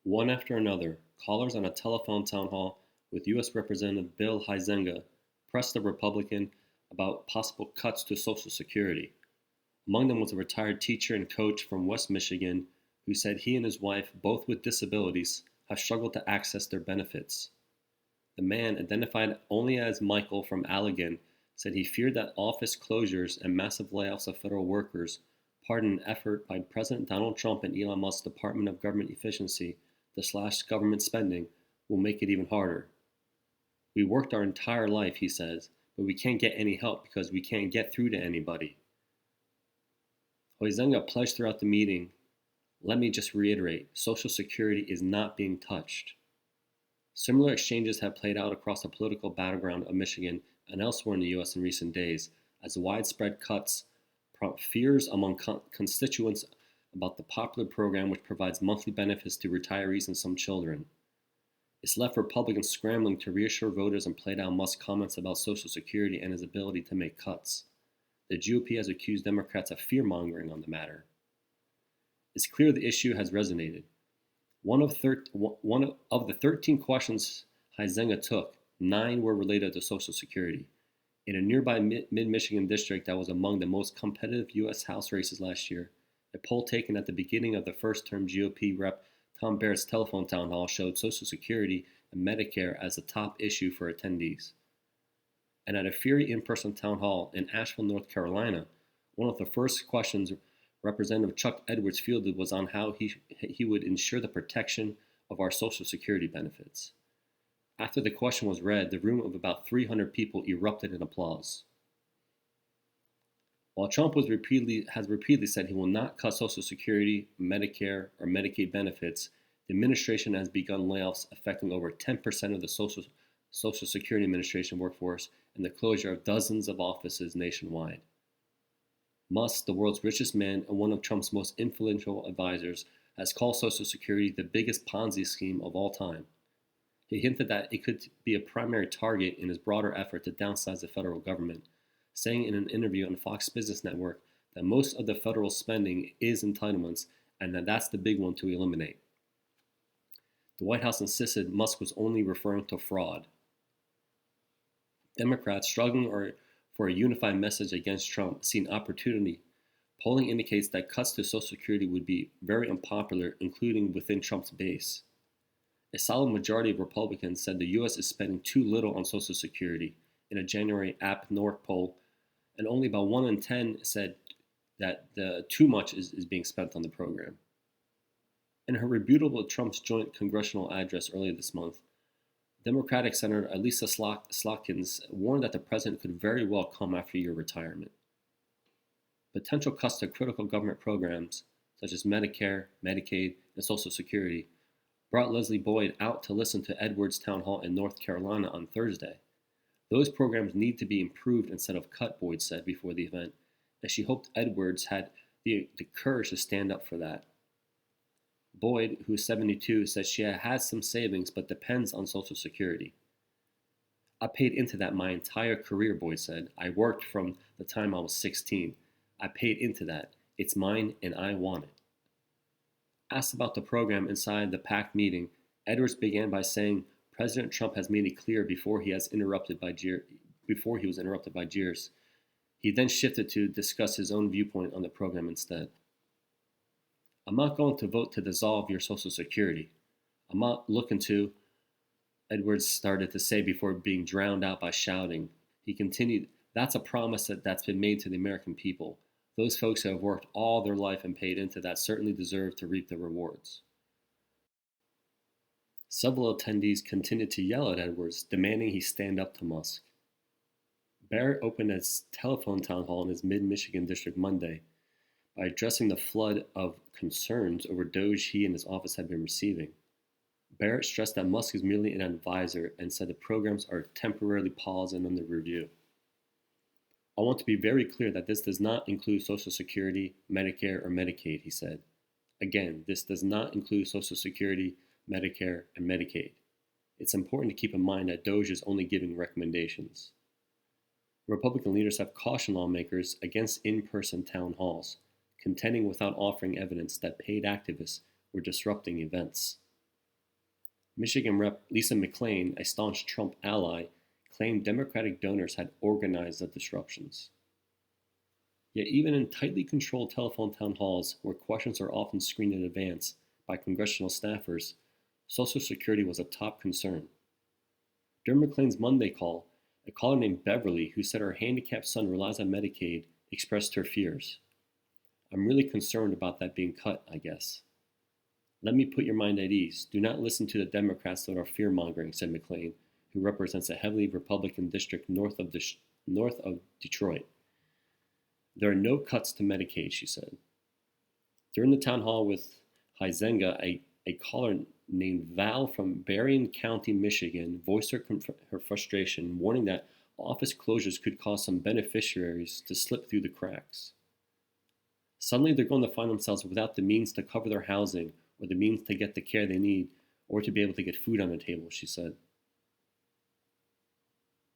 One after another, callers on a telephone town hall with U.S. Representative Bill Huizenga pressed the Republican about possible cuts to Social Security. Among them was a retired teacher and coach from West Michigan who said he and his wife, both with disabilities, have struggled to access their benefits. The man, identified only as Michael from Allegan, said he feared that office closures and massive layoffs of federal workers, part in an effort by President Donald Trump and Elon Musk's Department of Government Efficiency to slash government spending, will make it even harder. We worked our entire life, he says, but we can't get any help because we can't get through to anybody. Huizenga pledged throughout the meeting, "Let me just reiterate, Social Security is not being touched." Similar exchanges have played out across the political battleground of Michigan and elsewhere in the U.S. in recent days, as widespread cuts prompt fears among constituents about the popular program which provides monthly benefits to retirees and some children. It's left Republicans scrambling to reassure voters and play down Musk's comments about Social Security and his ability to make cuts. The GOP has accused Democrats of fear-mongering on the matter. It's clear the issue has resonated. One of the 13 questions Huizenga took, 9 were related to Social Security. In a nearby mid-Michigan district that was among the most competitive U.S. House races last year, a poll taken at the beginning of the first-term GOP rep Tom Barrett's telephone town hall showed Social Security and Medicare as the top issue for attendees. And at a Fury in-person town hall in Asheville, North Carolina, one of the first questions Representative Chuck Edwards fielded was on how he would ensure the protection of our Social Security benefits. After the question was read, the room of about 300 people erupted in applause. While Trump has repeatedly said he will not cut Social Security, Medicare, or Medicaid benefits, the administration has begun layoffs affecting over 10% of the Social Security Administration workforce and the closure of dozens of offices nationwide. Musk, the world's richest man and one of Trump's most influential advisors, has called Social Security the biggest Ponzi scheme of all time. He hinted that it could be a primary target in his broader effort to downsize the federal government, saying in an interview on Fox Business Network that most of the federal spending is entitlements and that that's the big one to eliminate. The White House insisted Musk was only referring to fraud. Democrats struggling for a unified message against Trump see an opportunity. Polling indicates that cuts to Social Security would be very unpopular, including within Trump's base. A solid majority of Republicans said the U.S. is spending too little on Social Security in a January App North poll, and only about 1 in 10 said that too much is being spent on the program. In her rebuttal of Trump's joint congressional address earlier this month, Democratic Senator Elisa Slotkins warned that the president could very well come after your retirement. Potential cuts to critical government programs, such as Medicare, Medicaid, and Social Security, brought Leslie Boyd out to listen to Edwards' town hall in North Carolina on Thursday. Those programs need to be improved instead of cut, Boyd said before the event, and she hoped Edwards had the courage to stand up for that. Boyd, who is 72, says she has some savings but depends on Social Security. "I paid into that my entire career," Boyd said. "I worked from the time I was 16. I paid into that. It's mine and I want it." Asked about the program inside the packed meeting, Edwards began by saying President Trump has made it clear before he was interrupted by jeers. He then shifted to discuss his own viewpoint on the program instead. "I'm not going to vote to dissolve your Social Security. I'm not looking to," Edwards started to say before being drowned out by shouting. He continued, "That's a promise that's been made to the American people. Those folks who have worked all their life and paid into that certainly deserve to reap the rewards." Several attendees continued to yell at Edwards, demanding he stand up to Musk. Barrett opened his telephone town hall in his mid-Michigan district Monday by addressing the flood of concerns over DOGE he and his office had been receiving. Barrett stressed that Musk is merely an advisor and said the programs are temporarily paused and under review. "I want to be very clear that this does not include Social Security, Medicare, or Medicaid," he said. "Again, this does not include Social Security, Medicare, and Medicaid. It's important to keep in mind that DOGE is only giving recommendations." Republican leaders have cautioned lawmakers against in-person town halls, contending without offering evidence that paid activists were disrupting events. Michigan Rep. Lisa McClain, a staunch Trump ally, claimed Democratic donors had organized the disruptions. Yet even in tightly controlled telephone town halls, where questions are often screened in advance by congressional staffers, Social Security was a top concern. During McClain's Monday call, a caller named Beverly, who said her handicapped son relies on Medicaid, expressed her fears. I'm really concerned about that being cut, I guess. Let me put your mind at ease. Do not listen to the Democrats that are fear-mongering, said McClain, who represents a heavily Republican district north of Detroit. There are no cuts to Medicaid, she said. During the town hall with Huizenga, a caller named Val from Berrien County, Michigan, voiced her frustration, warning that office closures could cause some beneficiaries to slip through the cracks. Suddenly, they're going to find themselves without the means to cover their housing or the means to get the care they need or to be able to get food on the table, she said.